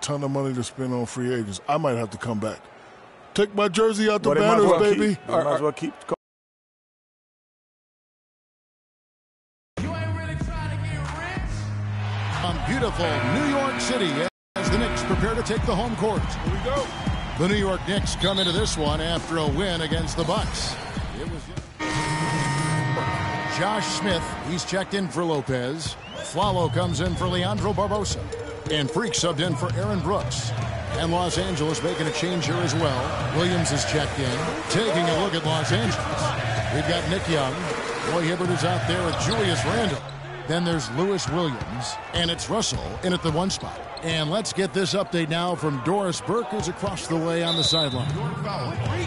ton of money to spend on free agents. I might have to come back. Take my jersey out the banners, baby. Might as well keep. From beautiful New York City as the Knicks prepare to take the home court. Here we go. The New York Knicks come into this one after a win against the Bucks. It was Josh Smith. He's checked in for Lopez. Flalo comes in for Leandro Barbosa. And Freak subbed in for Aaron Brooks. And Los Angeles making a change here as well. Williams is checked in. Taking a look at Los Angeles. We've got Nick Young. Roy Hibbert is out there with Julius Randle. Then there's Lewis Williams. And it's Russell in at the 1 spot. And let's get this update now from Doris Burke, who's across the way on the sideline.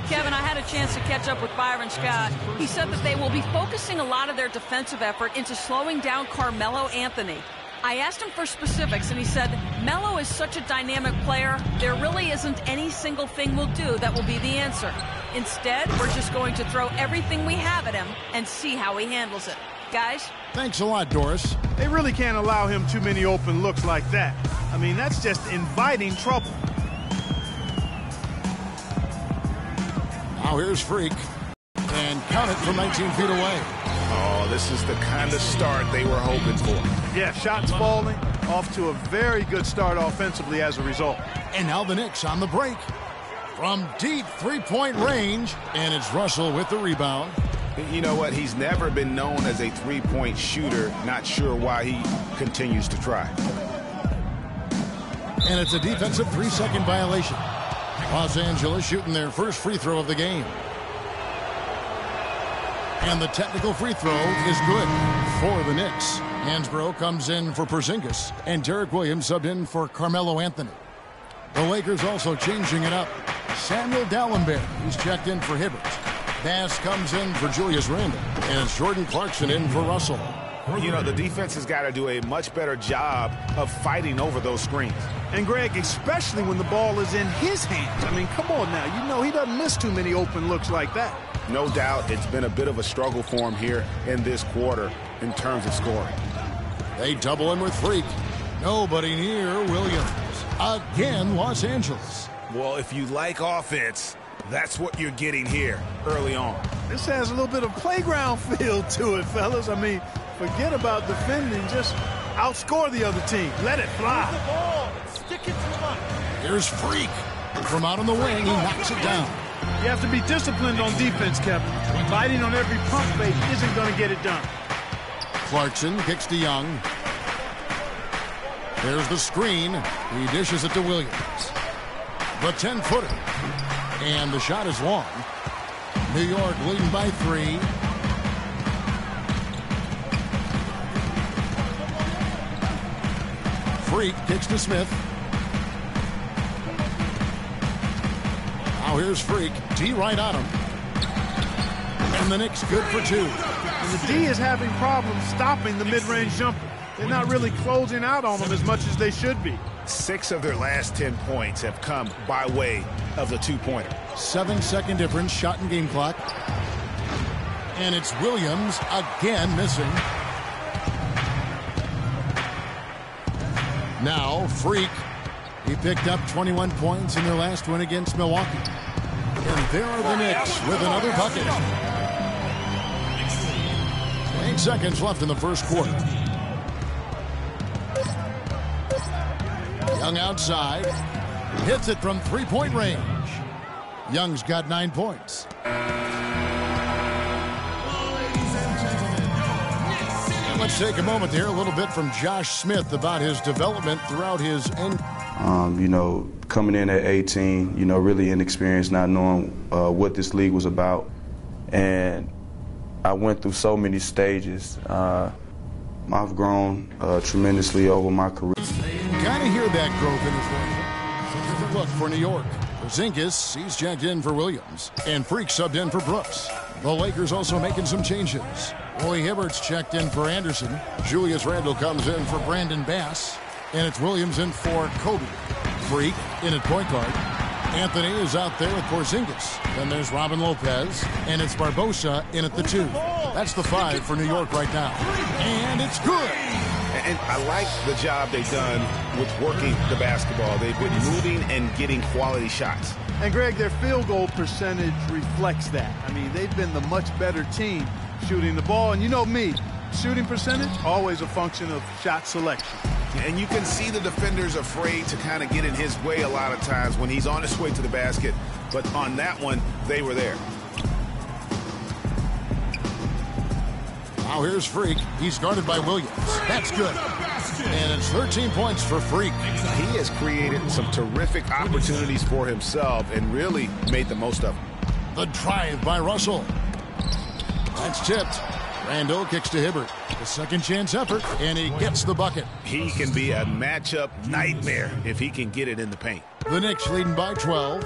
Kevin, I had a chance to catch up with Byron Scott. He said that they will be focusing a lot of their defensive effort into slowing down Carmelo Anthony. I asked him for specifics, and he said, Melo is such a dynamic player, there really isn't any single thing we'll do that will be the answer. Instead, we're just going to throw everything we have at him and see how he handles it. Guys? Thanks a lot, Doris. They really can't allow him too many open looks like that. I mean, that's just inviting trouble. Now here's Freak. And count it from 19 feet away. Oh, this is the kind of start they were hoping for. Yeah, shots falling. Off to a very good start offensively as a result. And now the Knicks on the break. From deep three-point range. And it's Russell with the rebound. You know what? He's never been known as a three-point shooter. Not sure why he continues to try. And it's a defensive 3-second violation. Los Angeles shooting their first free throw of the game. And the technical free throw is good for the Knicks. Hansbrough comes in for Porzingis. And Derek Williams subbed in for Carmelo Anthony. The Lakers also changing it up. Samuel Dallenberg, who's checked in for Hibbert. Bass comes in for Julius Randle. And it's Jordan Clarkson in for Russell. You know, the defense has got to do a much better job of fighting over those screens. And, Greg, especially when the ball is in his hands. I mean, come on now. You know he doesn't miss too many open looks like that. No doubt it's been a bit of a struggle for him here in this quarter in terms of scoring. They double him with Freak. Nobody near Williams. Again, Los Angeles. Well, if you like offense, that's what you're getting here early on. This has a little bit of playground feel to it, fellas. I mean, forget about defending. Just outscore the other team. Let it fly. The ball. Stick it to him. Here's Freak. From out on the wing, he knocks it down. You have to be disciplined on defense, Kevin. Biting on every pump fake isn't going to get it done. Clarkson kicks to Young. There's the screen. He dishes it to Williams. The 10-footer. And the shot is long. New York leading by 3. Freak kicks to Smith. Now here's Freak. D right on him. And the Knicks good for 2. And the D is having problems stopping the mid-range jumper. They're not really closing out on them as much as they should be. 6 of their last 10 points have come by way of the two-pointer. 7-second difference, shot and game clock. And it's Williams again missing. Now, Freak. He picked up 21 points in their last win against Milwaukee. And there are the Knicks with another bucket. 8 seconds left in the first quarter. Young outside. Hits it from three-point range. Young's got 9 points. And let's take a moment to hear a little bit from Josh Smith about his development throughout his end. You know, coming in at 18, you know, really inexperienced, not knowing what this league was about. And I went through so many stages. I've grown tremendously over my career. Kind of hear that growth in his voice. Different look for New York. Porzingis, he's checked in for Williams. And Freak subbed in for Brooks. The Lakers also making some changes. Roy Hibbert's checked in for Anderson. Julius Randle comes in for Brandon Bass. And it's Williams in for Kobe. Freak in at point guard. Anthony is out there with Porzingis. Then there's Robin Lopez. And it's Barbosa in at the 2. That's the 5 for New York right now. And it's good. And I like the job they've done with working the basketball. They've been moving and getting quality shots. And, Greg, their field goal percentage reflects that. I mean, they've been the much better team shooting the ball. And you know me, shooting percentage, always a function of shot selection. And you can see the defenders afraid to kind of get in his way a lot of times when he's on his way to the basket. But on that one, they were there. Now here's Freak. He's guarded by Williams. That's good. And it's 13 points for Freak. He has created some terrific opportunities for himself and really made the most of them. The drive by Russell. That's tipped. Randall kicks to Hibbert. The second chance effort, and he gets the bucket. He can be a matchup nightmare if he can get it in the paint. The Knicks leading by 12.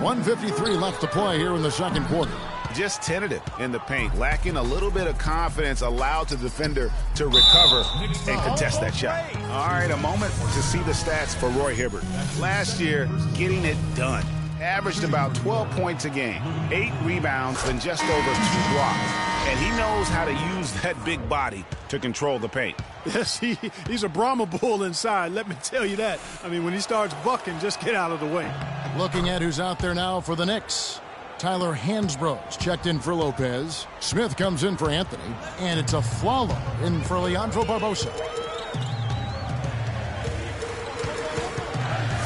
1:53 left to play here in the second quarter. Just tentative in the paint, lacking a little bit of confidence, allowed the defender to recover and contest that shot. All right, a moment to see the stats for Roy Hibbert. Last year, getting it done. Averaged about 12 points a game, 8 rebounds, and just over 2 blocks. And he knows how to use that big body to control the paint. Yes, he's a Brahma bull inside, let me tell you that. I mean, when he starts bucking, just get out of the way. Looking at who's out there now for the Knicks. Tyler Hansbrough's checked in for Lopez. Smith comes in for Anthony. And it's a Flalo in for Leandro Barbosa.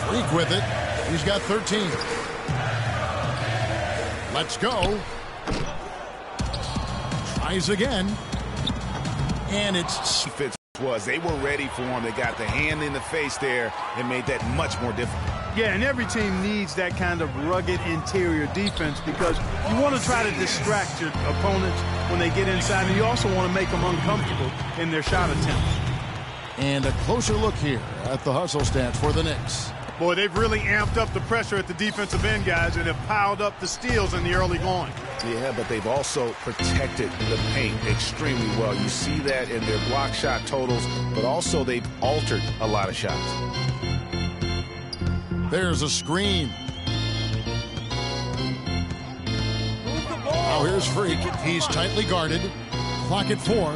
Freak with it. He's got 13. Let's go. Tries again. And it's... They were ready for him. They got the hand in the face there and made that much more difficult. Yeah, and every team needs that kind of rugged interior defense because you want to try to distract your opponents when they get inside, and you also want to make them uncomfortable in their shot attempts. And a closer look here at the hustle stats for the Knicks. Boy, they've really amped up the pressure at the defensive end, guys, and have piled up the steals in the early going. Yeah, but they've also protected the paint extremely well. You see that in their block shot totals, but also they've altered a lot of shots. There's a screen. Now here's Freak. He's tightly guarded. Clock at 4.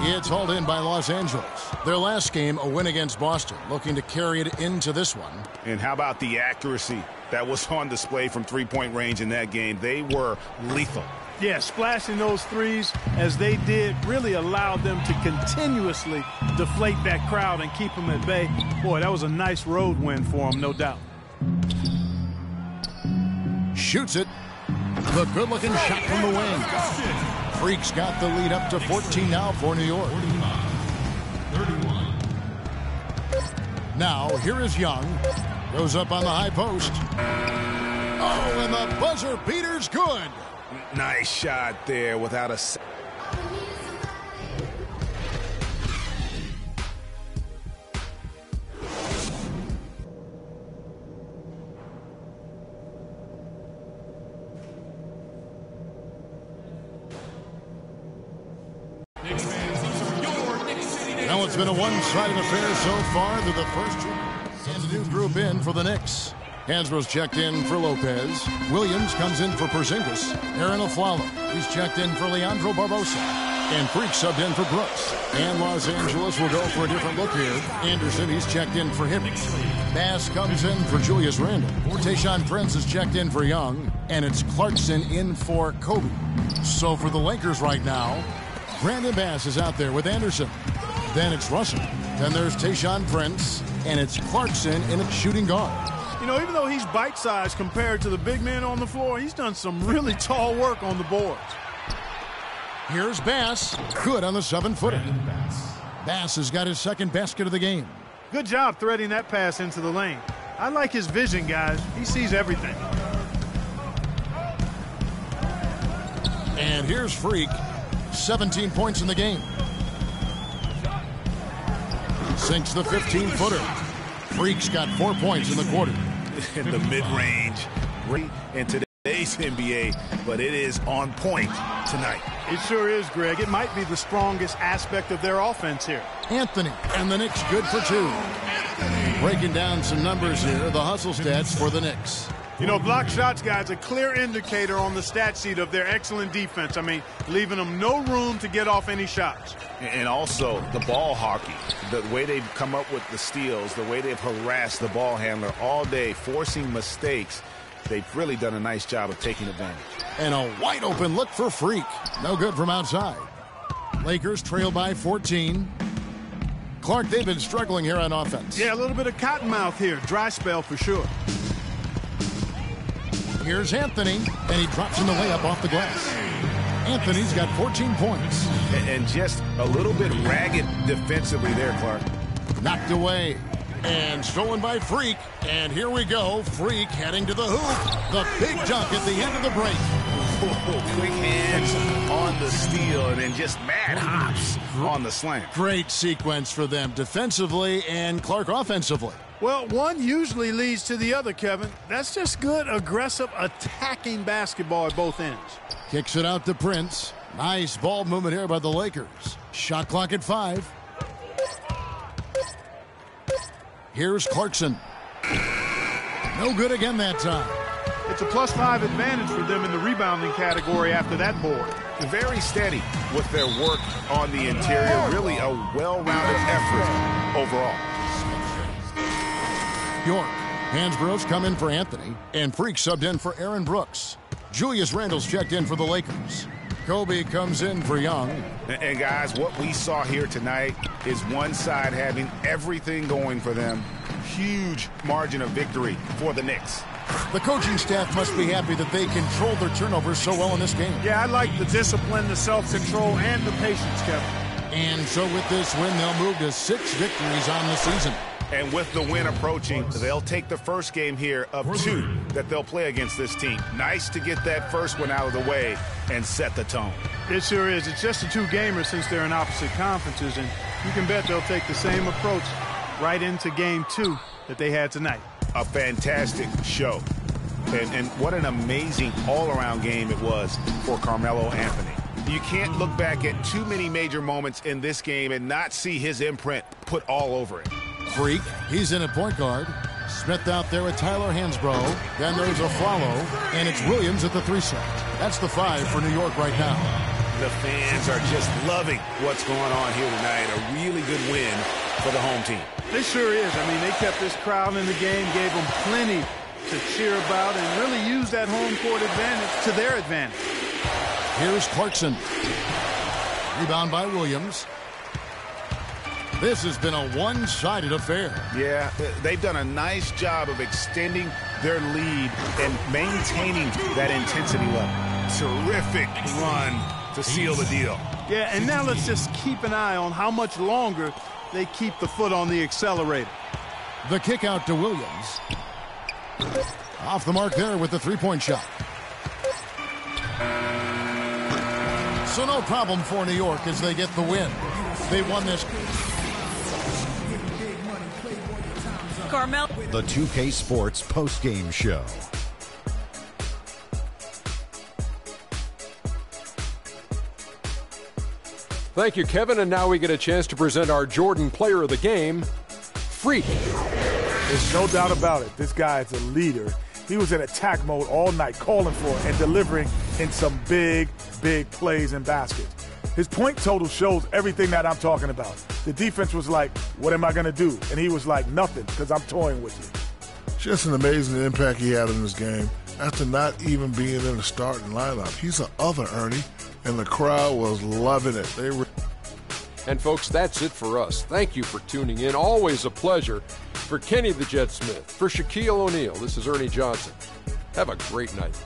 It's hauled in by Los Angeles. Their last game, a win against Boston, looking to carry it into this one. And how about the accuracy that was on display from three-point range in that game? They were lethal. Yeah, splashing those threes as they did really allowed them to continuously deflate that crowd and keep them at bay. Boy, that was a nice road win for them, no doubt. Shoots it. The good-looking shot from the wing. Freak's got the lead up to 14 now for New York. 31. Now, here is Young. Goes up on the high post. Oh, and the buzzer beater's good. Nice shot there without a... Now it's been a one-sided affair so far through the first two. Sends a new group in for the Knicks. Hansbrough's checked in for Lopez. Williams comes in for Porzingis. Aaron Aflalo. He's checked in for Leandro Barbosa. And Freak subbed in for Brooks. And Los Angeles will go for a different look here. Anderson, he's checked in for Hibbert. Bass comes in for Julius Randle. Tayshaun Prince is checked in for Young. And it's Clarkson in for Kobe. So for the Lakers right now, Brandon Bass is out there with Anderson. Then it's Russell. Then there's Tayshaun Prince. And it's Clarkson in at shooting guard. You know, even though he's bite-sized compared to the big men on the floor, he's done some really tall work on the boards. Here's Bass. Good on the 7-footer. Bass has got his second basket of the game. Good job threading that pass into the lane. I like his vision, guys. He sees everything. And here's Freak. 17 points in the game. Sinks the 15-footer. Freak's got 4 points in the quarter. In the mid-range, great in today's NBA, but it is on point tonight. It sure is, Greg. It might be the strongest aspect of their offense here. Anthony, and the Knicks good for 2. Breaking down some numbers here, the hustle stats for the Knicks. You know, block shots, guys, a clear indicator on the stat sheet of their excellent defense. I mean, leaving them no room to get off any shots. And also the ball hockey, the way they've come up with the steals, the way they've harassed the ball handler all day, forcing mistakes. They've really done a nice job of taking advantage. And a wide open look for Freak. No good from outside. Lakers trail by 14. Clark, they've been struggling here on offense. Yeah, a little bit of cottonmouth here. Dry spell for sure. Here's Anthony, and he drops in the layup off the glass. Anthony's got 14 points. And just a little bit ragged defensively there, Clark. Knocked away. And stolen by Freak. And here we go. Freak heading to the hoop. The big dunk at the end of the break. Quick hands on the steal and then just mad hops on the slam. Great sequence for them defensively and Clark offensively. Well, one usually leads to the other, Kevin. That's just good, aggressive, attacking basketball at both ends. Kicks it out to Prince. Nice ball movement here by the Lakers. Shot clock at 5. Here's Clarkson. No good again that time. It's a +5 advantage for them in the rebounding category after that board. Very steady with their work on the interior. Really a well-rounded effort overall. York. Hansborough's come in for Anthony, and Freak subbed in for Aaron Brooks. Julius Randle's checked in for the Lakers. Kobe comes in for Young. And guys, what we saw here tonight is one side having everything going for them. Huge margin of victory for the Knicks. The coaching staff must be happy that they controlled their turnovers so well in this game. Yeah, I like the discipline, the self-control, and the patience, Kevin. And so with this win, they'll move to 6 victories on the season. And with the win approaching, they'll take the first game here of 2 that they'll play against this team. Nice to get that first one out of the way and set the tone. It sure is. It's just a 2-gamer since they're in opposite conferences, and you can bet they'll take the same approach right into game 2 that they had tonight. A fantastic show. And what an amazing all-around game it was for Carmelo Anthony. You can't look back at too many major moments in this game and not see his imprint put all over it. Freak, he's in at point guard. Smith out there with Tyler Hansbrough. Then there's a follow, and it's Williams at the 3 set. That's the 5 for New York right now. The fans are just loving what's going on here tonight. A really good win for the home team. It sure is. I mean, they kept this crowd in the game, gave them plenty to cheer about, and really used that home court advantage to their advantage. Here's Clarkson. Rebound by Williams. This has been a one-sided affair. Yeah, they've done a nice job of extending their lead and maintaining that intensity level. Terrific run to seal the deal. Yeah, and now let's just keep an eye on how much longer they keep the foot on the accelerator. The kick out to Williams. Off the mark there with the 3-point shot. So no problem for New York as they get the win. They won this. Carmel. The 2K Sports postgame show. Thank you, Kevin. And now we get a chance to present our Jordan Player of the Game, Freak. There's no doubt about it. This guy is a leader. He was in attack mode all night, calling for it and delivering in some big, big plays and baskets. His point total shows everything that I'm talking about. The defense was like, what am I going to do? And he was like, nothing, because I'm toying with you. Just an amazing impact he had in this game after not even being in the starting lineup. He's an other, Ernie, and the crowd was loving it. And, folks, that's it for us. Thank you for tuning in. Always a pleasure. For Kenny the Jet Smith, for Shaquille O'Neal, this is Ernie Johnson. Have a great night.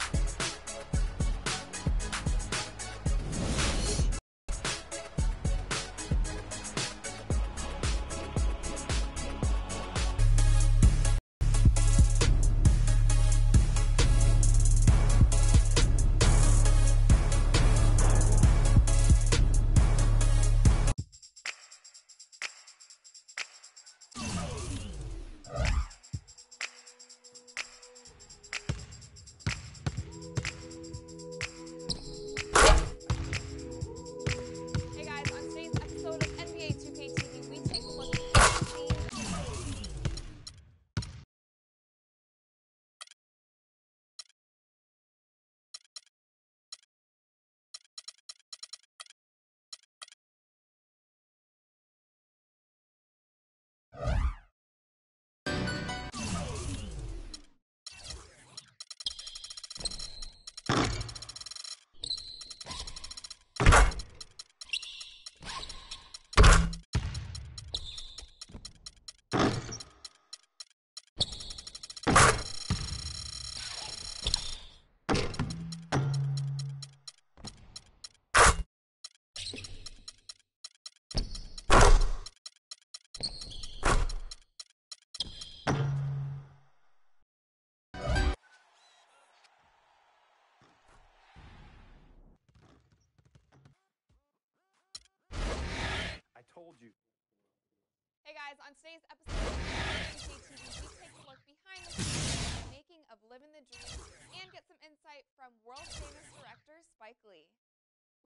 Hey guys, on today's episode of mindXchanger55's, we take a look behind the scenes of the making of Living the Dream and get some insight from world-famous director Spike Lee.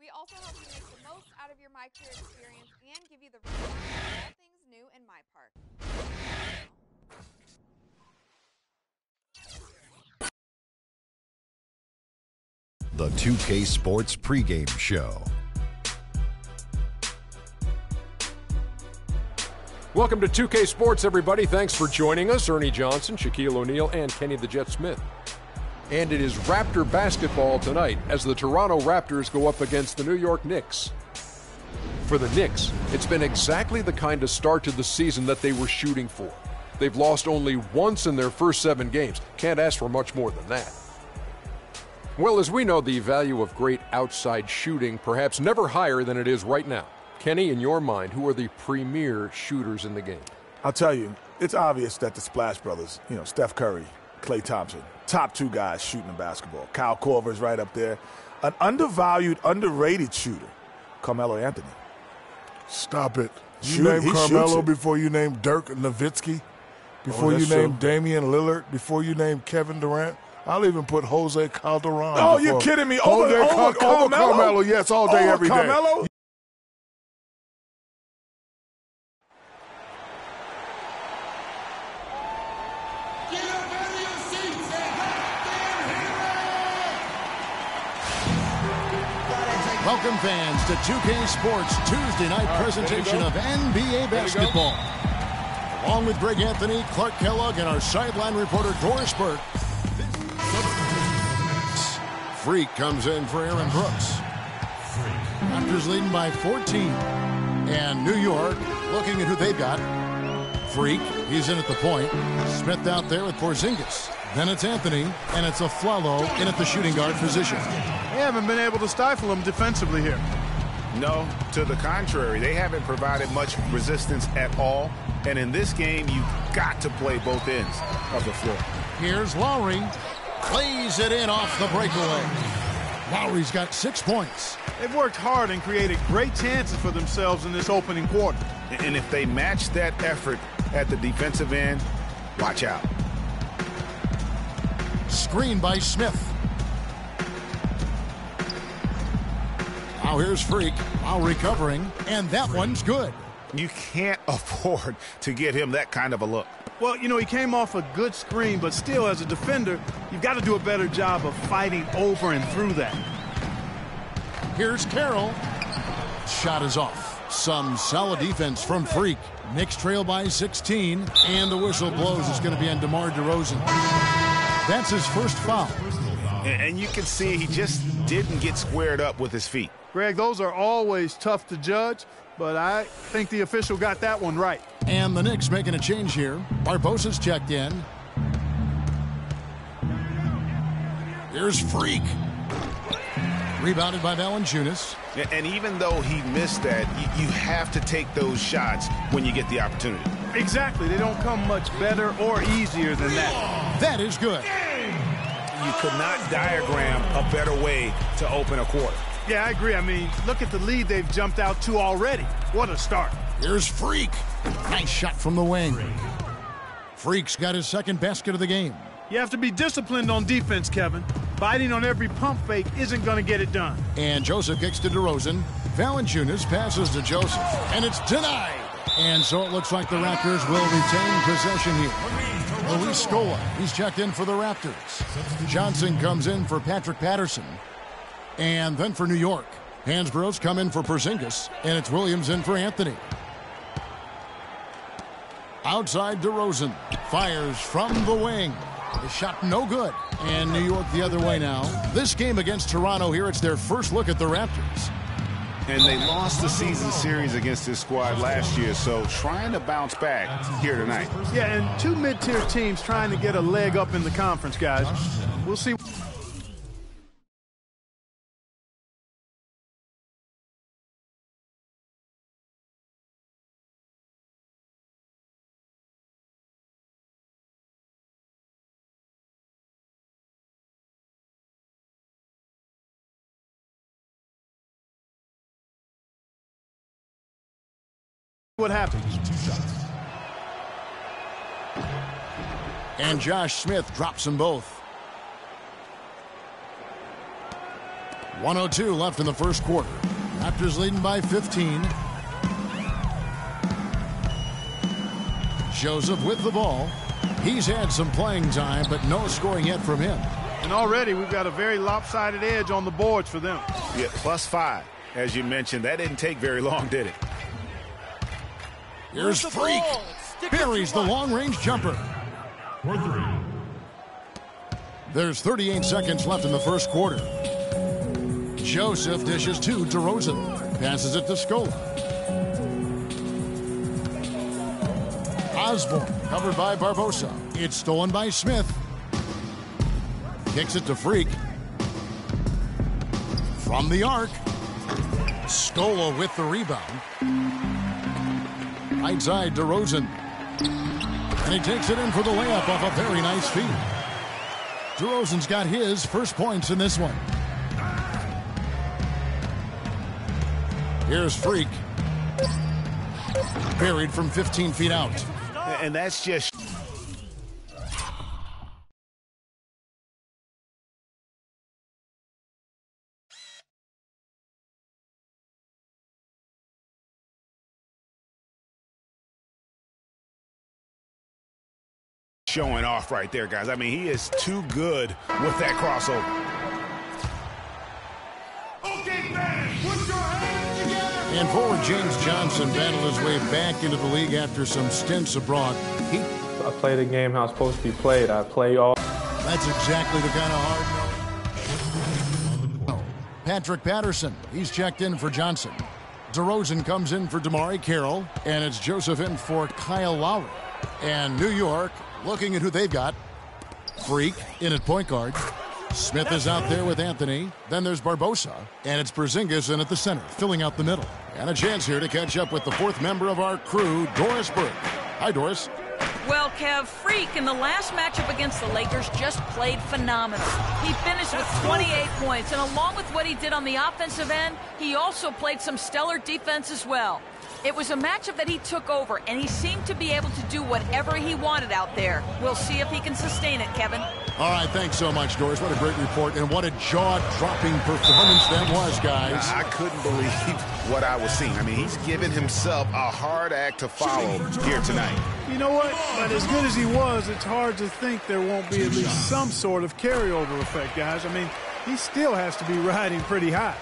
We also help you make the most out of your My Career experience and give you the rundown of all things new in my park. The 2K Sports pregame show. Welcome to 2K Sports, everybody. Thanks for joining us. Ernie Johnson, Shaquille O'Neal, and Kenny the Jet Smith. And it is Raptor basketball tonight as the Toronto Raptors go up against the New York Knicks. For the Knicks, it's been exactly the kind of start to the season that they were shooting for. They've lost only once in their first 7 games. Can't ask for much more than that. Well, as we know, the value of great outside shooting perhaps never higher than it is right now. Kenny, in your mind, who are the premier shooters in the game? I'll tell you, it's obvious that the Splash Brothers, Steph Curry, Klay Thompson, top 2 guys shooting the basketball. Kyle Korver's right up there. An undervalued, underrated shooter, Carmelo Anthony. Stop it. You named Carmelo before you named Dirk Nowitzki, before you named Damian Lillard, before you named Kevin Durant. I'll even put Jose Calderon. Oh, you're kidding me. Over Carmelo? Yes, all day, every day. Carmelo? Welcome fans to 2K Sports Tuesday night presentation of NBA basketball. Along with Greg Anthony, Clark Kellogg, and our sideline reporter Doris Burke. Freak comes in for Aaron Brooks. Raptors leading by 14. And New York looking at who they've got. Freak, he's in at the point. Smith out there with Porzingis. Then it's Anthony, and it's Afflalo in at the shooting guard position. They haven't been able to stifle him defensively here. No, to the contrary. They haven't provided much resistance at all. And in this game, you've got to play both ends of the floor. Here's Lowry. Plays it in off the breakaway. Lowry's got 6 points. They've worked hard and created great chances for themselves in this opening quarter. And if they match that effort at the defensive end, watch out. Screen by Smith. Now here's Freak. Lowry covering, and that one's good. You can't afford to get him that kind of a look. Well, he came off a good screen, but still, as a defender, you've got to do a better job of fighting over and through that. Here's Carroll. Shot is off. Some solid defense from Freak. Knicks trail by 16, and the whistle blows. It's going to be on DeMar DeRozan. That's his first foul. And you can see he just didn't get squared up with his feet. Greg, those are always tough to judge, but I think the official got that one right. And the Knicks making a change here. Barbosa's checked in. Here's Freak. Rebounded by Valanciunas. And even though he missed that, you have to take those shots when you get the opportunity. Exactly. They don't come much better or easier than that. That is good. You could not diagram a better way to open a quarter. Yeah, I agree. I mean, look at the lead they've jumped out to already. What a start. Here's Freak. Nice shot from the wing. Freak's got his second basket of the game. You have to be disciplined on defense, Kevin. Biting on every pump fake isn't going to get it done. And Joseph kicks to DeRozan. Valanciunas passes to Joseph. And it's denied. And so it looks like the Raptors will retain possession here. Luis Scola, he's checked in for the Raptors. Johnson comes in for Patrick Patterson. And then for New York, Hansbrough's come in for Porzingis, and it's Williams in for Anthony. Outside DeRozan, fires from the wing. The shot no good, and New York the other way now. This game against Toronto here, it's their first look at the Raptors. And they lost the season series against this squad last year, so trying to bounce back here tonight. Yeah, and 2 mid-tier teams trying to get a leg up in the conference, guys. We'll see. What happens? And Josh Smith drops them both. 1:02 left in the first quarter. Raptors leading by 15. Joseph with the ball. He's had some playing time, but no scoring yet from him. And already we've got a very lopsided edge on the boards for them. Yeah, +5. As you mentioned, that didn't take very long, did it? Here's Freak. Buries the long-range jumper. There's 38 seconds left in the first quarter. Joseph dishes to DeRozan. Passes it to Scola. Osborne covered by Barbosa. It's stolen by Smith. Kicks it to Freak. From the arc. Scola with the rebound. Right side DeRozan. And he takes it in for the layup off a very nice feed. DeRozan's got his first points in this one. Here's Freak. Buried from 15 feet out. And that's just... showing off right there, guys. I mean, he is too good with that crossover. Okay, man, put your hands together. And forward James Johnson battled his way back into the league after some stints abroad. I play the game how it's supposed to be played. I play all. That's exactly the kind of hard. Patrick Patterson, he's checked in for Johnson. DeRozan comes in for DeMarre Carroll, and it's Joseph in for Kyle Lowry. And New York, looking at who they've got. Freak in at point guard. Smith is out there with Anthony. Then there's Barbosa. And it's Porzingis in at the center, filling out the middle. And a chance here to catch up with the fourth member of our crew, Doris Burke. Hi, Doris. Well, Kev, Freak in the last matchup against the Lakers just played phenomenal. He finished with 28 points, and along with what he did on the offensive end, he also played some stellar defense as well. It was a matchup that he took over, and he seemed to be able to do whatever he wanted out there. We'll see if he can sustain it, Kevin. All right, thanks so much, Doris. What a great report, and what a jaw-dropping performance that was, guys. I couldn't believe what I was seeing. I mean, he's given himself a hard act to follow here tonight. You know what? But as good as he was, it's hard to think there won't be at least some sort of carryover effect, guys. I mean, he still has to be riding pretty high.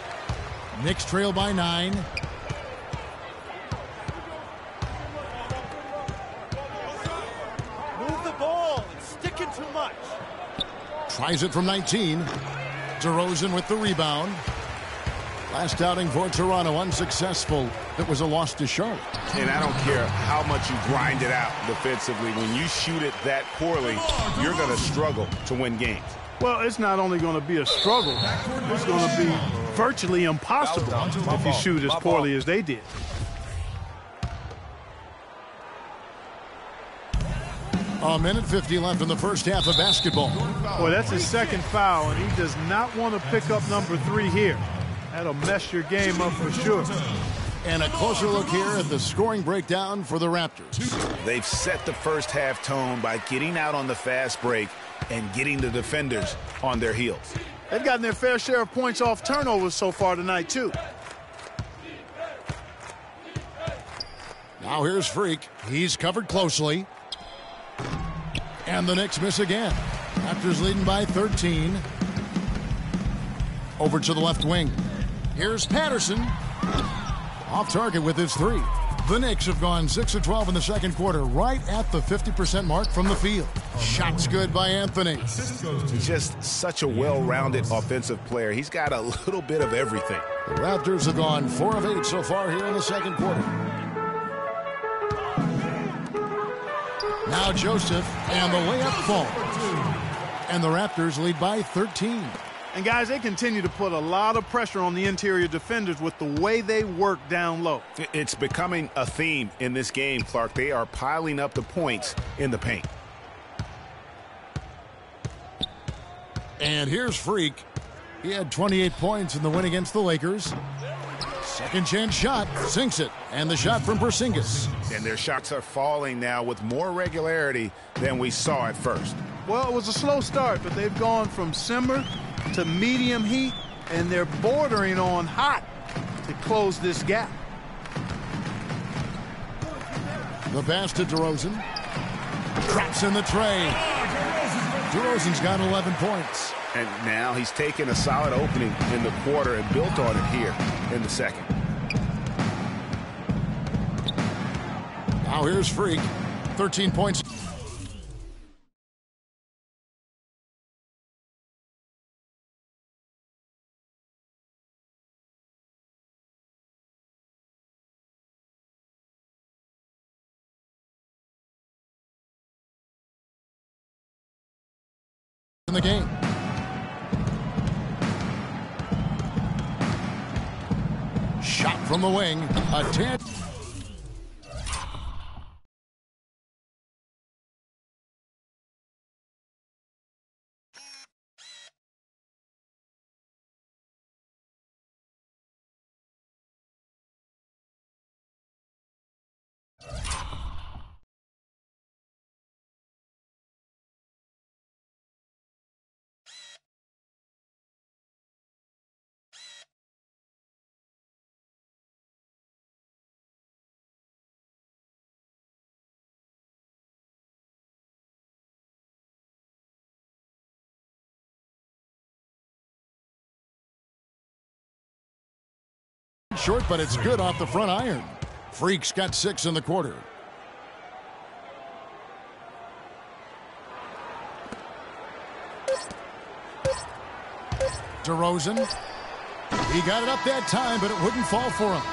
Knicks trail by 9. Move the ball. It's sticking too much. Tries it from 19. DeRozan with the rebound. Last outing for Toronto, unsuccessful. It was a loss to Charlotte. And I don't care how much you grind it out defensively. When you shoot it that poorly, you're going to struggle to win games. Well, it's not only going to be a struggle, it's going to be virtually impossible if you shoot as poorly as they did. A minute 50 left in the first half of basketball. Boy, that's his second foul, and he does not want to pick up number 3 here. That'll mess your game up for sure. And a closer look here at the scoring breakdown for the Raptors. They've set the first half tone by getting out on the fast break and getting the defenders on their heels. They've gotten their fair share of points off turnovers so far tonight, too. Now here's Freak. He's covered closely. And the Knicks miss again. Raptors leading by 13. Over to the left wing. Here's Patterson. Off target with his 3. The Knicks have gone 6 of 12 in the second quarter, right at the 50% mark from the field. Shots good by Anthony. Just such a well-rounded offensive player. He's got a little bit of everything. The Raptors have gone 4 of 8 so far here in the second quarter. Now Joseph, and the layup falls. And the Raptors lead by 13. And, guys, they continue to put a lot of pressure on the interior defenders with the way they work down low. It's becoming a theme in this game, Clark. They are piling up the points in the paint. And here's Freak. He had 28 points in the win against the Lakers. Second chance shot, sinks it. And the shot from Porzingis. And their shots are falling now with more regularity than we saw at first. Well, it was a slow start, but they've gone from simmer to medium heat, and they're bordering on hot to close this gap. The pass to DeRozan. Drops in the tray. DeRozan's got 11 points. And now he's taken a solid opening in the quarter and built on it here in the second. Now here's Freak. 13 points. In the game. Shot from the wing. A 10. Short, but it's good off the front iron. Freak's got 6 in the quarter. DeRozan. He got it up that time, but it wouldn't fall for him.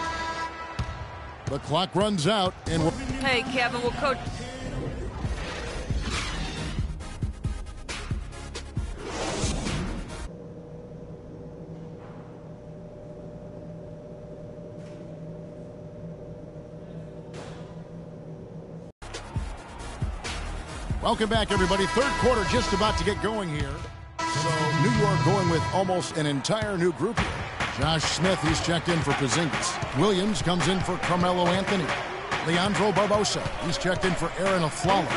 The clock runs out. And hey, Kevin, well, Coach... Welcome back, everybody. Third quarter just about to get going here. So New York going with almost an entire new group here. Josh Smith, he's checked in for Porzingis. Williams comes in for Carmelo Anthony. Leandro Barbosa, he's checked in for Aaron Aflalo.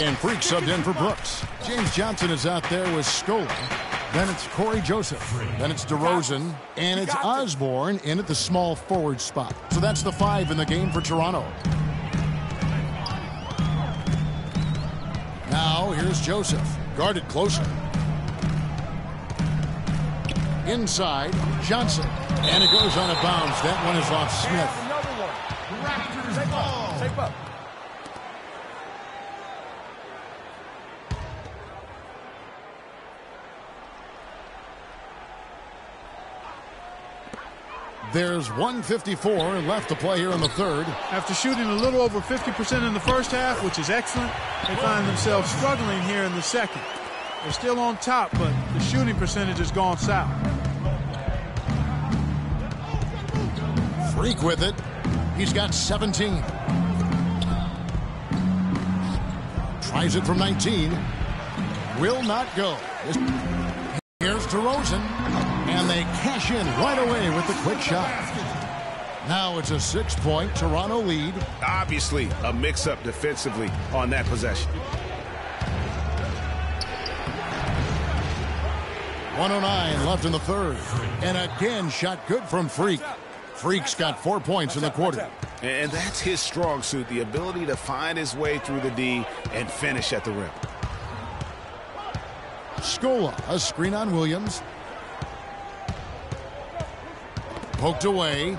And Freak subbed in for Brooks. James Johnson is out there with Scola. Then it's Corey Joseph. Then it's DeRozan. And it's Osborne in at the small forward spot. So that's the 5 in the game for Toronto. Now, here's Joseph. Guarded closer. Inside, Johnson. And it goes on a bounce. That one is off Smith. Tape up. There's 1:54 left to play here in the third. After shooting a little over 50% in the first half, which is excellent, they find themselves struggling here in the second. They're still on top, but the shooting percentage has gone south. Freak with it. He's got 17. Tries it from 19. Will not go. Here's DeRozan. And they cash in right away with the quick shot. Now it's a 6-point Toronto lead. Obviously a mix-up defensively on that possession. 1:09 left in the third. And again, shot good from Freak. Freak's got 4 points in the quarter. And that's his strong suit, the ability to find his way through the D and finish at the rim. Scola, a screen on Williams. Poked away.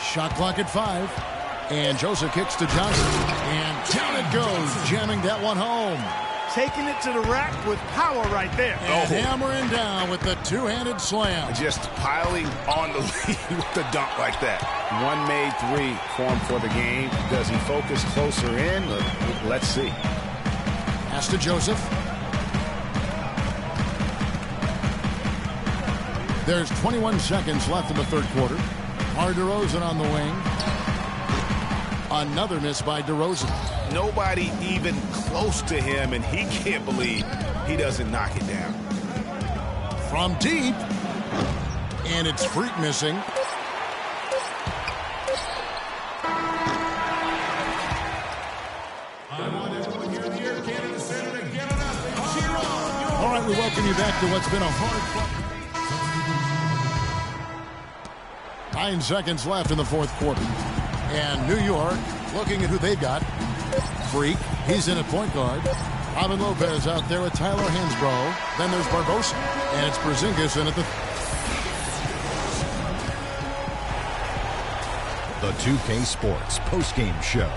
Shot clock at 5. And Joseph kicks to Johnson. And down it goes, jamming that one home. Taking it to the rack with power right there. And hammering down with the two-handed slam. Just piling on the lead with the dunk like that. One made 3 for him for the game. Does he focus closer in? Let's see. Pass to Joseph. There's 21 seconds left in the third quarter. DeRozan on the wing. Another miss by DeRozan. Nobody even close to him, and he can't believe he doesn't knock it down. From deep. And it's Freak missing. to welcome you back to what's been a hard fight. 9 seconds left in the fourth quarter. And New York looking at who they've got. Freak, he's in at point guard. Robin Lopez out there with Tyler Hansbrough. Then there's Barbosa. And it's Porzingis in at the... The 2K Sports postgame show.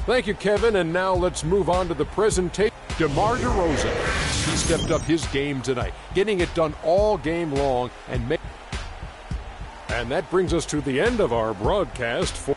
Thank you, Kevin. And now let's move on to the presentation. DeMar DeRozan. He stepped up his game tonight, getting it done all game long. And that brings us to the end of our broadcast for...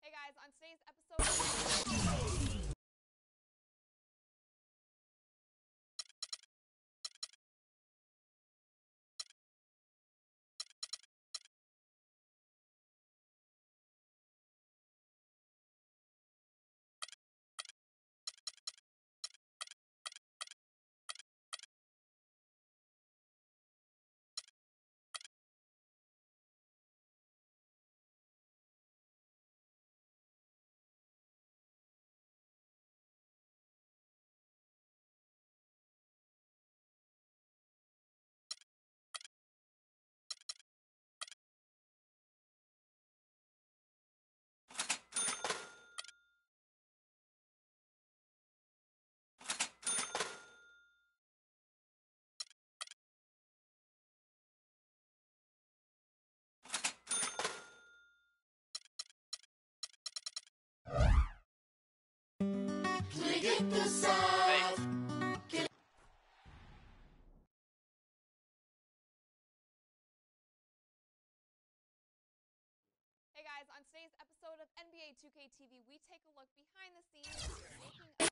Hey guys, on today's episode... Hey guys, on today's episode of NBA 2K TV, we take a look behind the scenes making...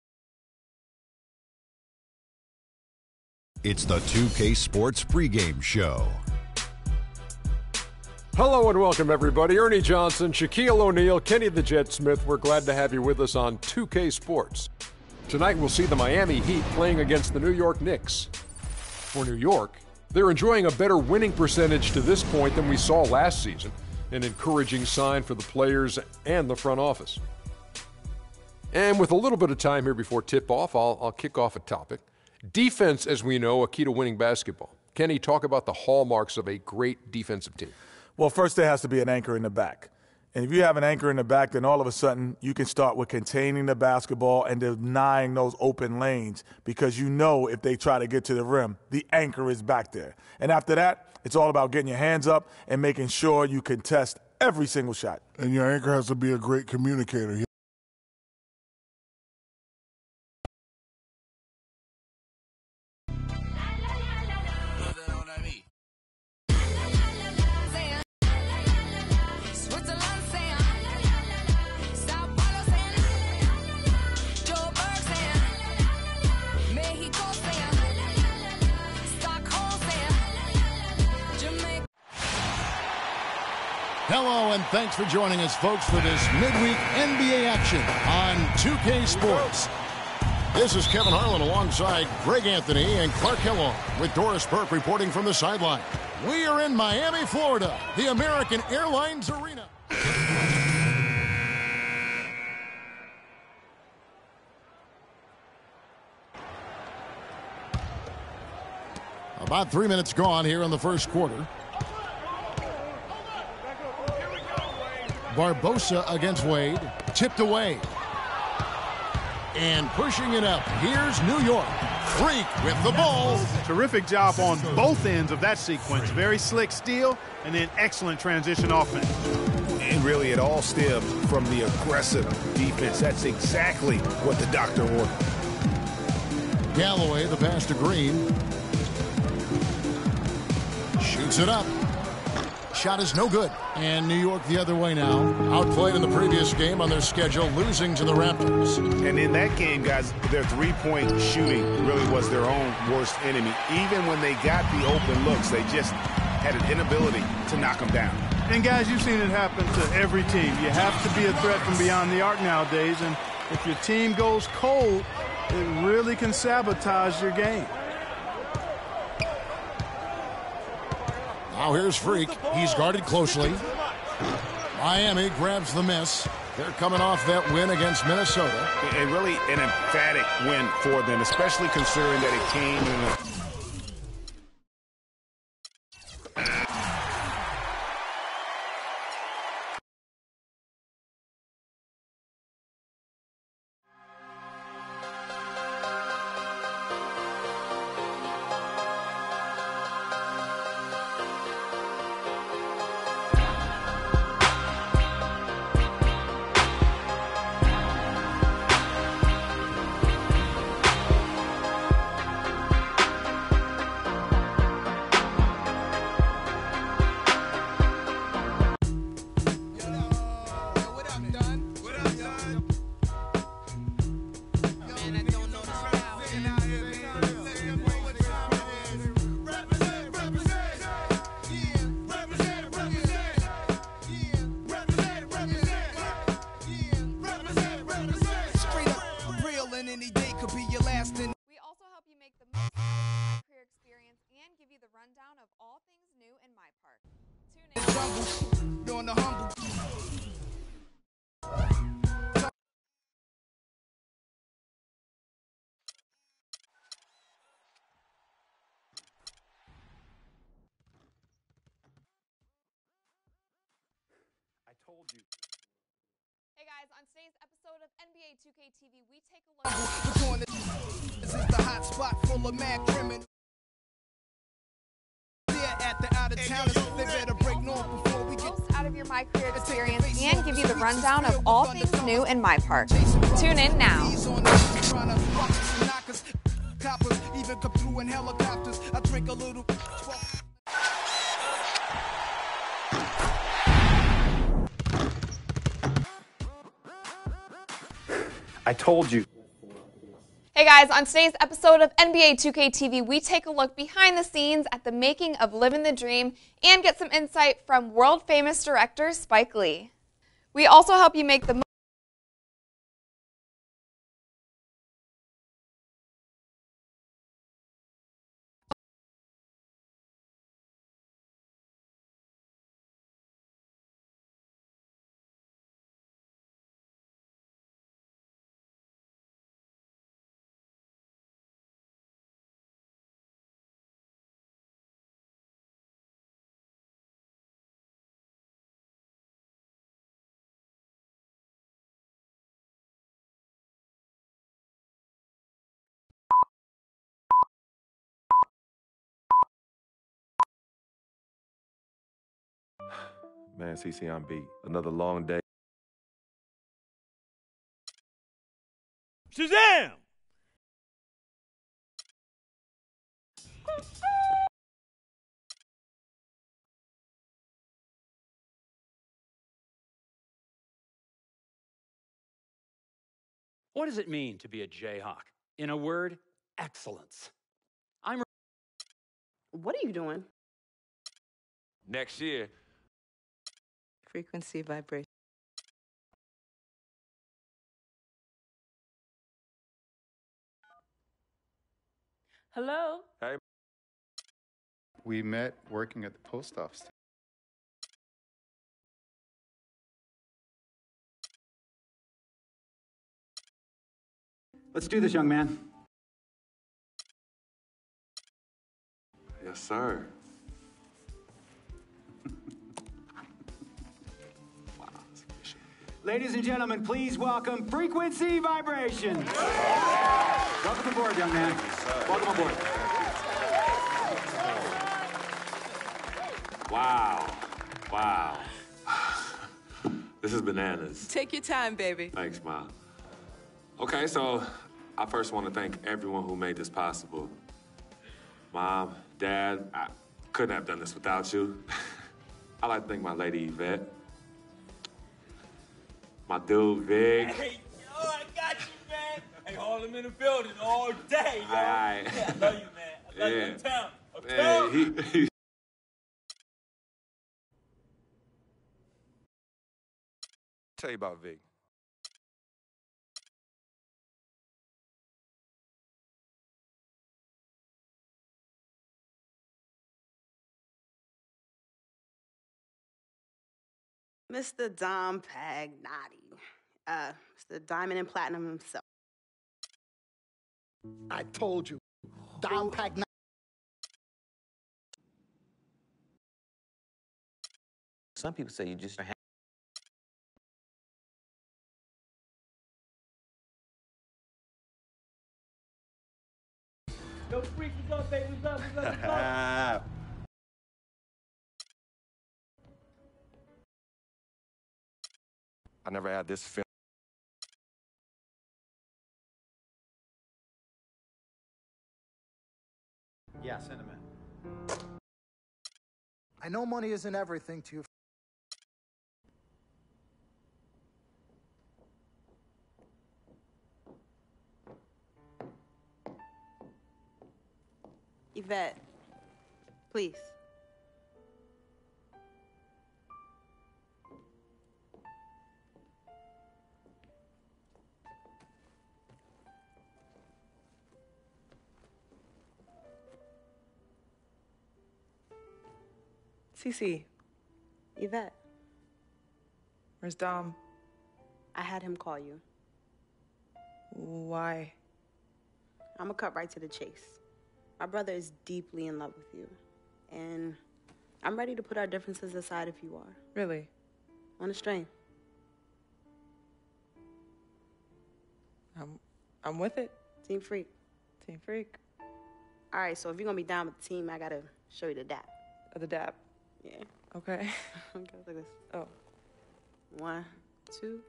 It's the 2K Sports pregame show. Hello and welcome, everybody. Ernie Johnson, Shaquille O'Neal, Kenny the Jet Smith. We're glad to have you with us on 2K Sports. Tonight we'll see the Miami Heat playing against the New York Knicks. For New York, they're enjoying a better winning percentage to this point than we saw last season, an encouraging sign for the players and the front office. And with a little bit of time here before tip-off, I'll kick off a topic. Defense, as we know, a key to winning basketball. Kenny, talk about the hallmarks of a great defensive team. Well, first there has to be an anchor in the back. And if you have an anchor in the back, then all of a sudden you can start with containing the basketball and denying those open lanes, because you know if they try to get to the rim, the anchor is back there. And after that, it's all about getting your hands up and making sure you contest every single shot. And your anchor has to be a great communicator. Hello, and thanks for joining us, folks, for this midweek NBA action on 2K Sports. This is Kevin Harlan alongside Greg Anthony and Clark Kellogg with Doris Burke reporting from the sideline. We are in Miami, Florida, the American Airlines Arena. About 3 minutes gone here in the first quarter. Barbosa against Wade. Tipped away. And pushing it up, here's New York. Freak with the ball. Terrific job on both ends of that sequence. Very slick steal and then excellent transition offense. And really, it all stemmed from the aggressive defense. That's exactly what the doctor ordered. Galloway, the pass to Green. Shoots it up. Shot is no good. And New York the other way now. Outplayed in the previous game on their schedule, losing to the Raptors. And in that game, guys, their three-point shooting really was their own worst enemy. Even when they got the open looks, they just had an inability to knock them down. And guys, you've seen it happen to every team. You have to be a threat from beyond the arc nowadays. And if your team goes cold, it really can sabotage your game. Now here's Freak. He's guarded closely. Miami grabs the miss. They're coming off that win against Minnesota. And really an emphatic win for them, especially considering that it came in a... Hey guys, on today's episode of NBA 2K TV, we take a look. This is the hot spot full of mad criminals. At the out of towners, they better break north before we get out of your My Career experience and give you the rundown of all things new in my park. Tune in now. Coppers even come through in helicopters. I drink a little. I told you. Hey guys, on today's episode of NBA 2K TV, we take a look behind the scenes at the making of Living the Dream and get some insight from world-famous director Spike Lee. We also help you make the Man, CC, I'm beat. Another long day. Shazam! What does it mean to be a Jayhawk? In a word, excellence. What are you doing? Next year. Frequency vibration. Hello? Hey. We met working at the post office. Let's do this, young man. Yes, sir. Ladies and gentlemen, please welcome Frequency Vibration. Welcome aboard, young man. Welcome aboard. Wow. Wow. This is bananas. Take your time, baby. Thanks, Mom. Okay, so I first want to thank everyone who made this possible. Mom, Dad, I couldn't have done this without you. I'd like to thank my lady, Yvette. My dude, Vic. Hey, yo, I got you, man. Hey, hold him in the building all day, yo. Aye. Yeah, I love you, man. I love you in town. Hey, Tell you about Vic. Mr. Dom Pagnotti. Mr. Diamond and Platinum himself. I told you. Dom Pagnotti. Some people say you just Yo, Freak, what's up, baby? What's up? What's up? I never had this feeling. Yeah, send him in. I know money isn't everything to you. Yvette, please. Cece. Yvette. Where's Dom? I had him call you. Why? I'm gonna cut right to the chase. My brother is deeply in love with you. And I'm ready to put our differences aside if you are. Really? On a string. I'm with it. Team Freak. Team Freak. All right, so if you're gonna be down with the team, I gotta show you the dap. The dap. Yeah. Okay. Okay, like this. Oh. 1, 2,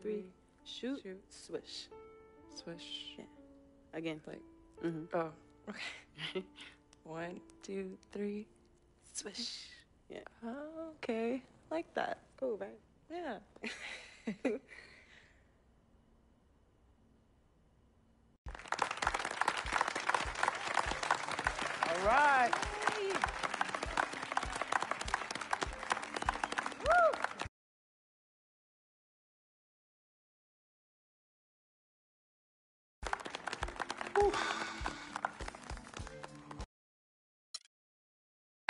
3, shoot, swish. Swish. Yeah. Again. Like. Mm-hmm. Oh. Okay. 1, 2, 3, swish. Yeah. Oh, okay. Like that. Cool, right? Yeah. All right.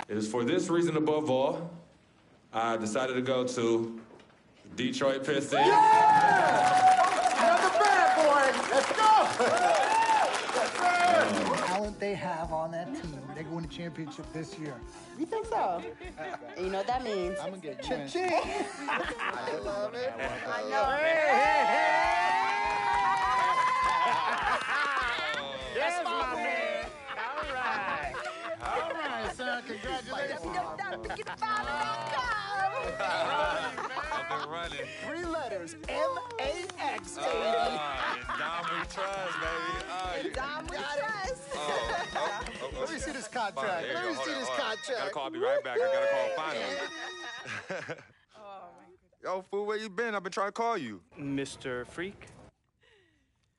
It is for this reason above all, I decided to go to Detroit Pistons. Another bad boy. Let's go. The talent they have on that team, they're going to championship this year. You think so? You know what that means? I'm gonna get cha-ching. I love it. I know. Yes, my man. All right, son. Congratulations. I've been running. 3 letters. M-A-X, baby. Dom we trust, baby. Dom we trust. Let me see this contract. Let me see this contract. Gotta call me right back. I gotta call finally. Yo, fool, where you been? I've been trying to call you. Mr. Freak?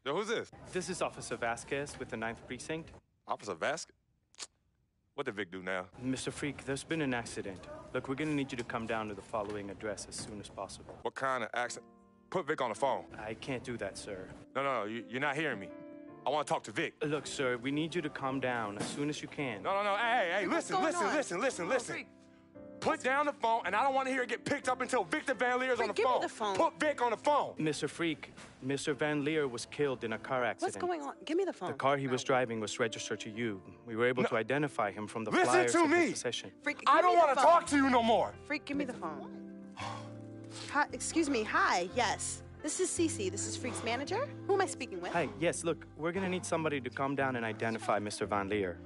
Yo, who's this? This is Officer Vasquez with the 9th Precinct. Officer Vasquez? What did Vic do now? Mr. Freak, there's been an accident. Look, we're gonna need you to come down to the following address as soon as possible. What kind of accident? Put Vic on the phone. I can't do that, sir. No, you're not hearing me. I want to talk to Vic. Look, sir, we need you to calm down as soon as you can. No. Hey, listen. Put down the phone, and I don't want to hear it get picked up until Victor Van Leer's on the phone. Give me the phone. Put Vic on the phone. Mr. Freak, Mr. Van Leer was killed in a car accident. What's going on? Give me the phone. The car he was driving was registered to you. We were able to identify him from the Listen flyers to in me. his possession. Freak, I don't want to talk to you no more. Freak, give me the phone. Hi, excuse me. Hi, yes. This is Cece. This is Freak's manager. Who am I speaking with? Hi, yes, look, we're gonna need somebody to come down and identify Mr. Van Leer.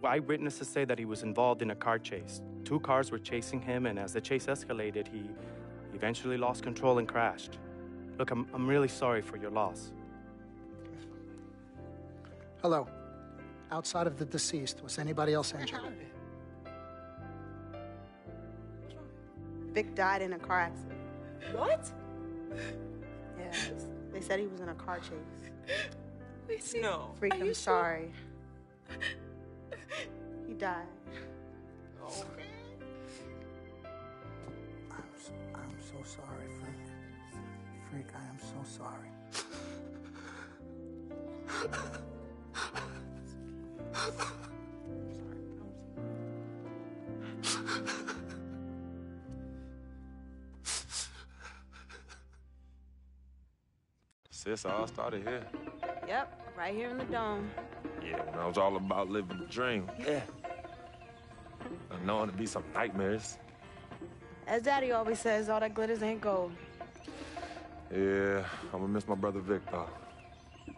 Eyewitnesses say that he was involved in a car chase. 2 cars were chasing him, and as the chase escalated, he eventually lost control and crashed. Look, I'm really sorry for your loss. Hello. Outside of the deceased, was anybody else injured? Vic died in a car accident. What? Yeah, they said he was in a car chase. No. Freak, I'm sorry. He died. Oh, I'm so sorry, Freak. Freak, I am so sorry. Sis, all started here. Yep, right here in the dome. Yeah, man, I was all about living the dream. Yeah. And knowing to be some nightmares. As Daddy always says, all that glitters ain't gold. Yeah, I'm gonna miss my brother Vic, though.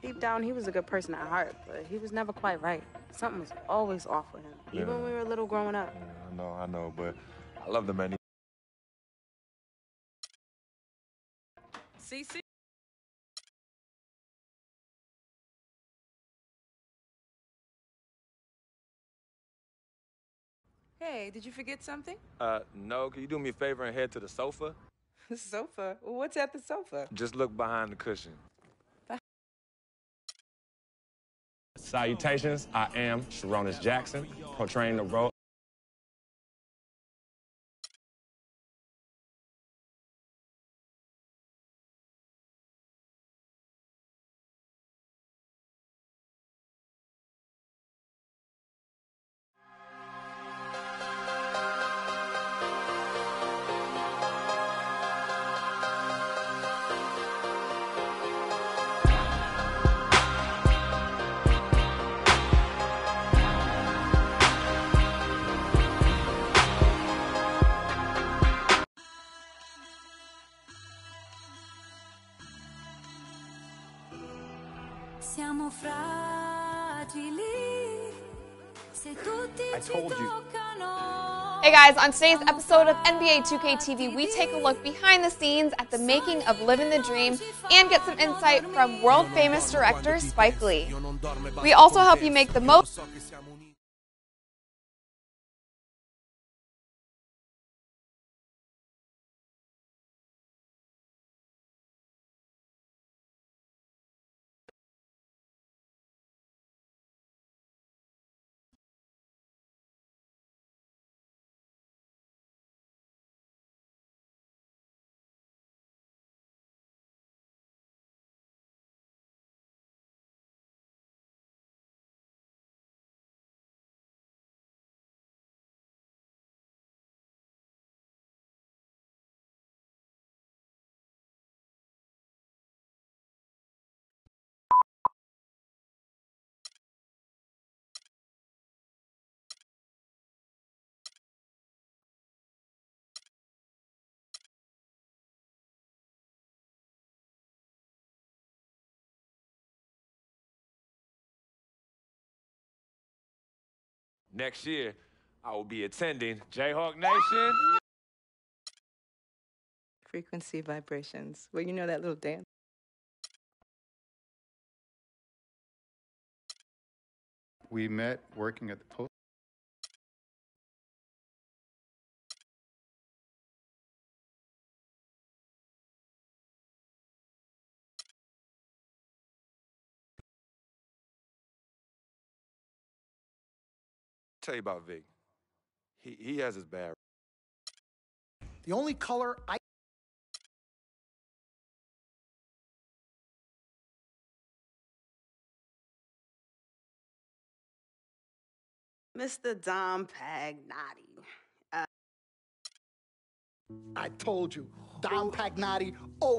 Deep down, he was a good person at heart, but he was never quite right. Something was always off with him, even when we were little growing up. Yeah, I know, but I love the man. Cece? Hey, did you forget something? No, can you do me a favor and head to the sofa? The sofa? Well, what's at the sofa? Just look behind the cushion. Salutations, I am Sharonis Jackson, portraying the role. Siamo fragili se tutti ci toccano. Hey guys, on today's episode of NBA 2K TV, we take a look behind the scenes at the making of Living the Dream and get some insight from world-famous director Spike Lee. We also help you make the most Next year, I will be attending Jayhawk Nation. Frequency vibrations. Well, you know that little dance. We met working at the post. Tell you about Vic. He has his bad. The only color I... Mr. Dom Pagnotti. I told you, Dom Pagnotti. Oh.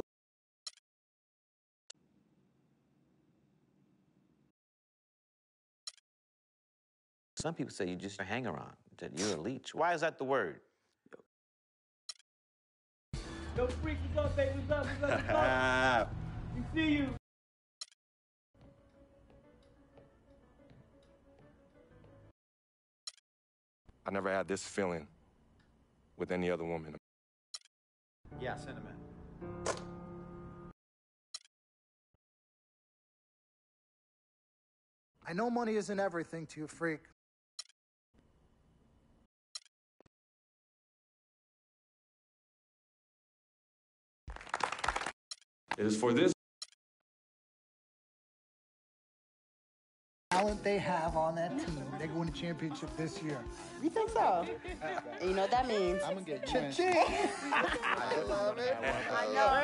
Some people say you just hang around, that you're a leech. Why is that the word? Yo, freak, what's up, baby? What's up? What's up? We see you. I never had this feeling with any other woman. Yeah, sentiment. I know money isn't everything to you, freak. It is for this Talent they have on that team, they're going to championship this year. You think so? And you know what that means? I'm gonna get Cha-ching! I love it. I know.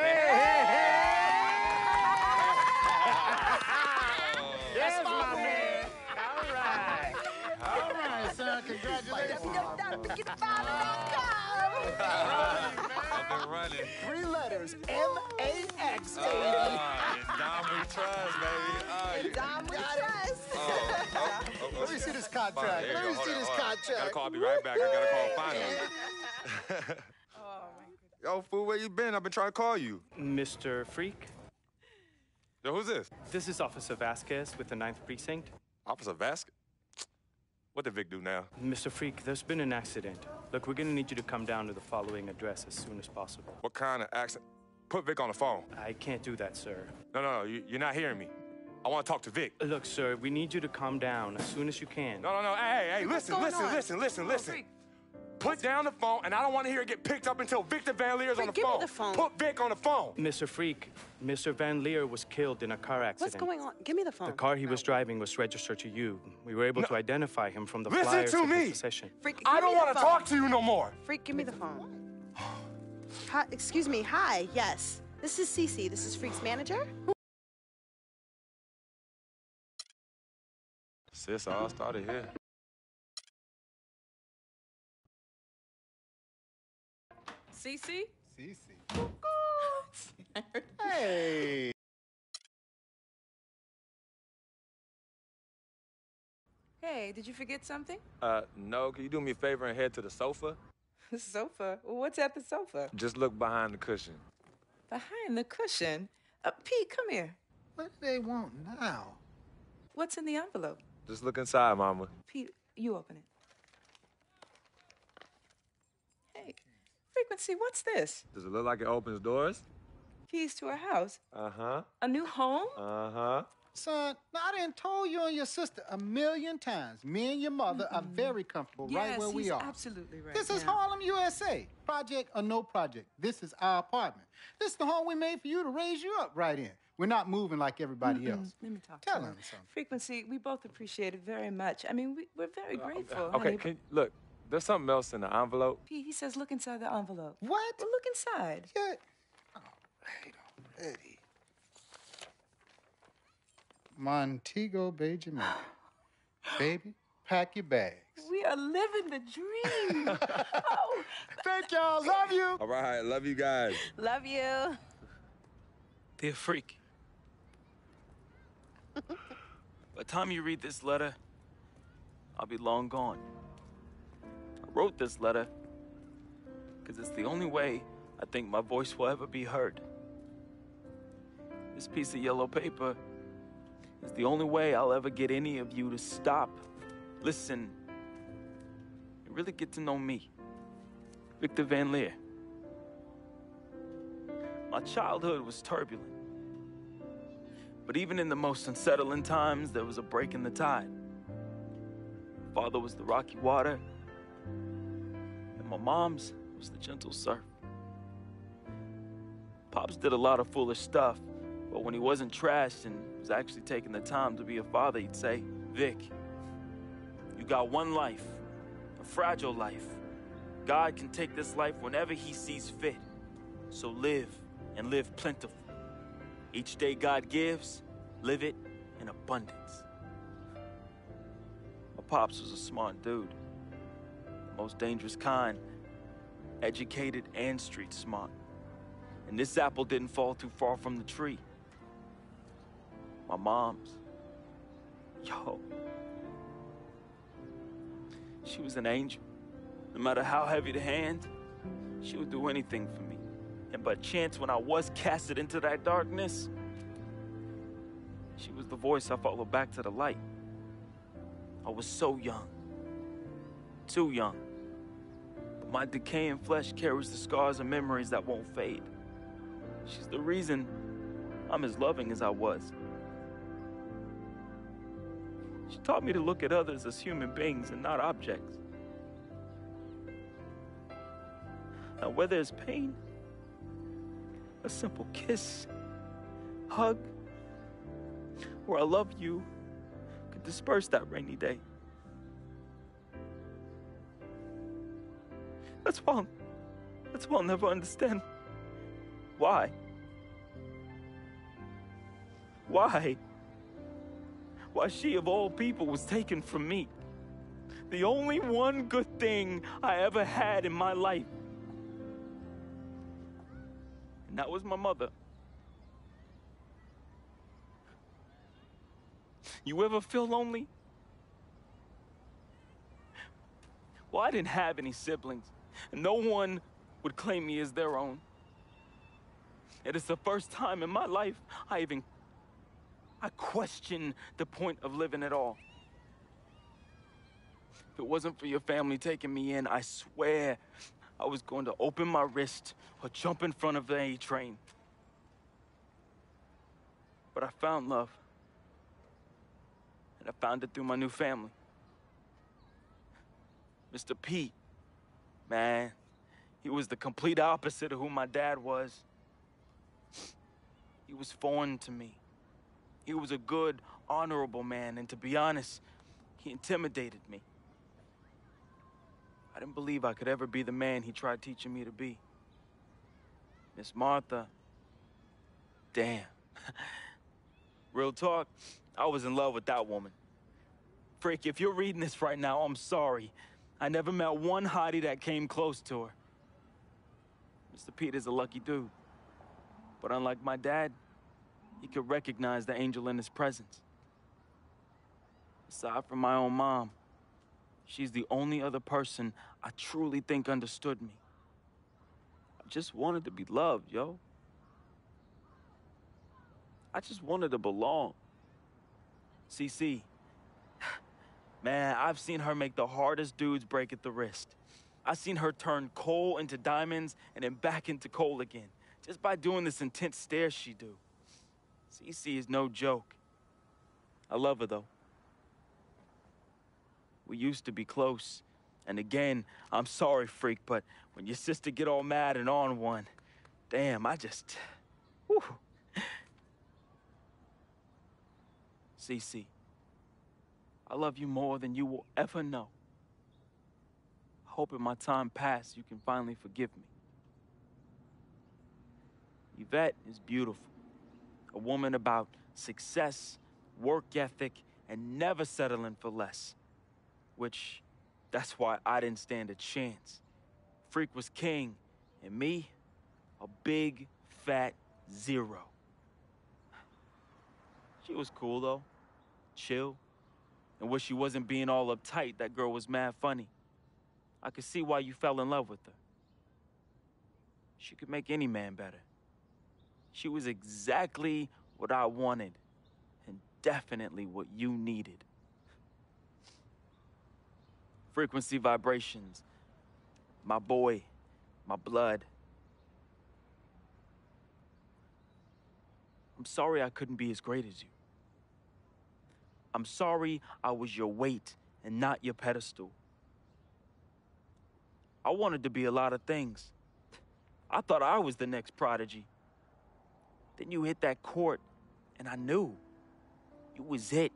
Yes, my man. All right, son. Congratulations. I've been running. 3 letters, M-A-X, baby. Dom we trust, baby. Dom we trust. Let me see this contract. Let me see this contract. Gotta call. I'll be right back. I gotta call finally. Yo, fool, where you been? I've been trying to call you. Mr. Freak? Yo, who's this? This is Officer Vasquez with the 9th Precinct. Officer Vasquez? What did Vic do now? Mr. Freak, there's been an accident. Look, we're gonna need you to come down to the following address as soon as possible. What kind of accident? Put Vic on the phone. I can't do that, sir. No, you're not hearing me. I want to talk to Vic. Look, sir, we need you to calm down as soon as you can. No. Hey, listen. Put down the phone, and I don't want to hear it get picked up until Victor Van Leer's on the phone. Give me the phone. Put Vic on the phone. Mr. Freak, Mr. Van Leer was killed in a car accident. What's going on? Give me the phone. The car he was driving was registered to you. We were able to identify him from the Listen flyers to of me. his possession. Freak, I don't want to talk to you no more. Freak, give me the phone. Hi, excuse me. Hi. Yes. This is Cece. This is Freak's manager. Sis, all started here. Cece? Cece. Hey. Hey, did you forget something? No, can you do me a favor and head to the sofa? The sofa? What's at the sofa? Just look behind the cushion. Behind the cushion? Pete, come here. What do they want now? What's in the envelope? Just look inside, Mama. Pete, you open it. Hey, Frequency, what's this? Does it look like it opens doors? Keys to a house? Uh-huh. A new home? Uh-huh. Son, now I done told you and your sister 1,000,000 times. Me and your mother are very comfortable right where we are. Absolutely right. This is Harlem, USA. Project or no project. This is our apartment. This is the home we made for you to raise you up right in. We're not moving like everybody else. Let me talk Tell to him him. something. Frequency, we both appreciate it very much. I mean, we're very grateful. Okay, honey. look, there's something else in the envelope. Pete, he says look inside the envelope. What? Well, look inside. Yeah. Already. Montego Bay, Jamaica. Baby, pack your bags. We are living the dream. Oh. Thank y'all. Love you. All right, love you guys. Love you. Dear Freak, by the time you read this letter, I'll be long gone. I wrote this letter because it's the only way I think my voice will ever be heard. This piece of yellow paper is the only way I'll ever get any of you to stop, listen, and really get to know me, Victor Van Leer. My childhood was turbulent, but even in the most unsettling times, there was a break in the tide. Father was the rocky water, and my mom's was the gentle surf. Pops did a lot of foolish stuff, but when he wasn't trashed and was actually taking the time to be a father, he'd say, Vic, you got one life, a fragile life. God can take this life whenever he sees fit. So live, and live plentiful. Each day God gives, live it in abundance. My pops was a smart dude, the most dangerous kind, educated and street smart. And this apple didn't fall too far from the tree. My mom's, she was an angel. No matter how heavy the hand, she would do anything for me. And by chance, when I was casted into that darkness, she was the voice I followed back to the light. I was so young. Too young. But my decaying flesh carries the scars and memories that won't fade. She's the reason I'm as loving as I was. She taught me to look at others as human beings and not objects. Now, where there's pain, a simple kiss, hug, or I love you could disperse that rainy day. That's why I'll never understand why. Why she of all people was taken from me. The only one good thing I ever had in my life. And that was my mother. You ever feel lonely? Well, I didn't have any siblings, and no one would claim me as their own. It is the first time in my life I questioned the point of living at all. If it wasn't for your family taking me in, I swear I was going to open my wrist or jump in front of the A train. But I found love. And I found it through my new family. Mr. Pete, man, he was the complete opposite of who my dad was. He was foreign to me. He was a good, honorable man, and to be honest, he intimidated me. I didn't believe I could ever be the man he tried teaching me to be. Miss Martha, damn. Real talk, I was in love with that woman. Frick, if you're reading this right now, I'm sorry. I never met one hottie that came close to her. Mr. Pete is a lucky dude. But unlike my dad, he could recognize the angel in his presence. Aside from my own mom, she's the only other person I truly think understood me. I just wanted to be loved, yo. I just wanted to belong. CC, man, I've seen her make the hardest dudes break at the wrist. I've seen her turn coal into diamonds and then back into coal again, just by doing this intense stare she do. CC is no joke. I love her, though. We used to be close. And again, I'm sorry, freak, but when your sister get all mad and on one, damn, I just... Whew. CC, I love you more than you will ever know. I hope in my time past you can finally forgive me. Yvette is beautiful. A woman about success, work ethic, and never settling for less. Which, that's why I didn't stand a chance. Freak was king, and me, a big, fat zero. She was cool, though. Chill. And when she wasn't being all uptight, that girl was mad funny. I could see why you fell in love with her. She could make any man better. She was exactly what I wanted, and definitely what you needed. Frequency vibrations. My boy, my blood. I'm sorry I couldn't be as great as you. I'm sorry I was your weight and not your pedestal. I wanted to be a lot of things. I thought I was the next prodigy. Then you hit that court, and I knew. It was it.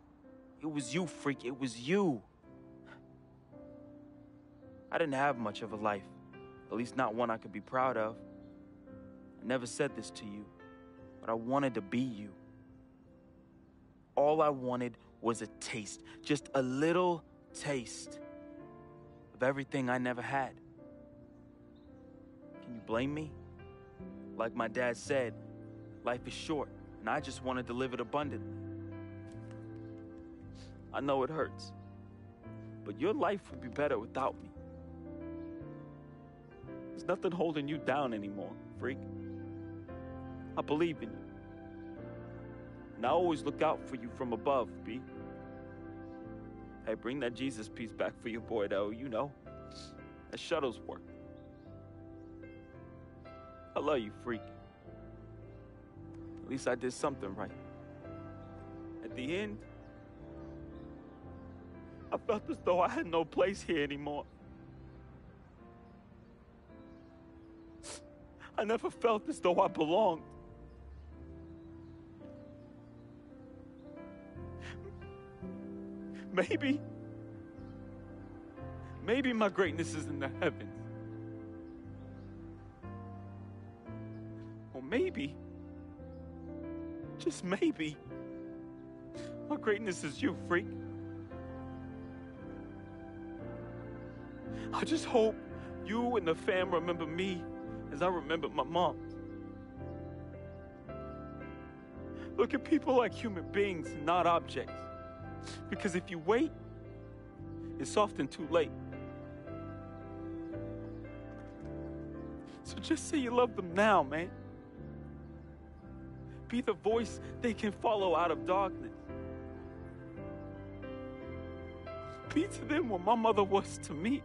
It was you, freak. It was you. I didn't have much of a life, at least not one I could be proud of. I never said this to you, but I wanted to be you. All I wanted was a taste, just a little taste of everything I never had. Can you blame me? Like my dad said, life is short, and I just wanted to live it abundantly. I know it hurts, but your life would be better without me. There's nothing holding you down anymore, freak. I believe in you. And I always look out for you from above, B. Hey, bring that Jesus piece back for your boy, though, you know. That shuttle's work. I love you, freak. At least I did something right. At the end, I felt as though I had no place here anymore. I never felt as though I belonged. Maybe my greatness is in the heavens. Or maybe, just maybe, my greatness is you, freak. I just hope you and the fam remember me as I remember my mom. Look at people like human beings, not objects. Because if you wait, it's often too late. So just say you love them now, man. Be the voice they can follow out of darkness. Be to them what my mother was to me.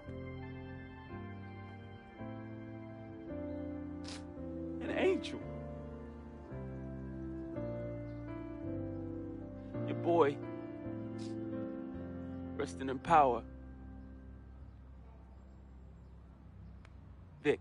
An angel. Your boy, resting in power, Vic.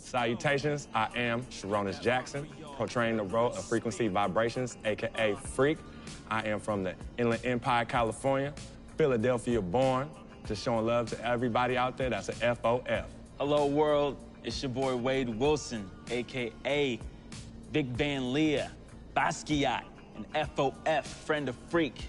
Salutations, I am Sharonis Jackson, portraying the role of Frequency Vibrations, aka Freak. I am from the Inland Empire, California, Philadelphia born, just showing love to everybody out there. That's a FOF. Hello world, it's your boy Wade Wilson, aka Vic Van Leer, Basquiat, and FOF, friend of Freak.